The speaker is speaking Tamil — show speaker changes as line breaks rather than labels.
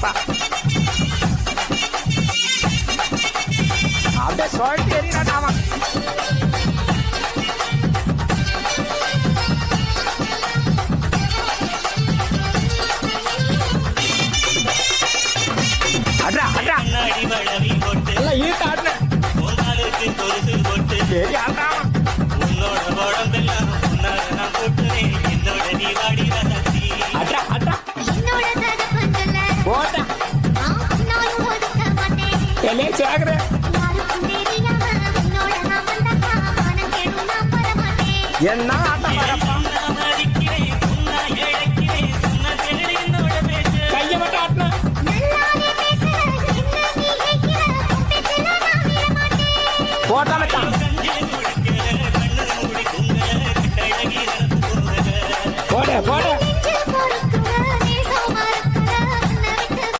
அப்பா அப்படியே சொல்லிட்டு எறினாட்டாமா. அட்ரா அட்ரா நல்லா ஈட்ட ஆடுன சரி ஆட்டாமா. அட்ரா அட்ரா போட்டா எல்லே சாகுற என்ன ஆட்டம் வர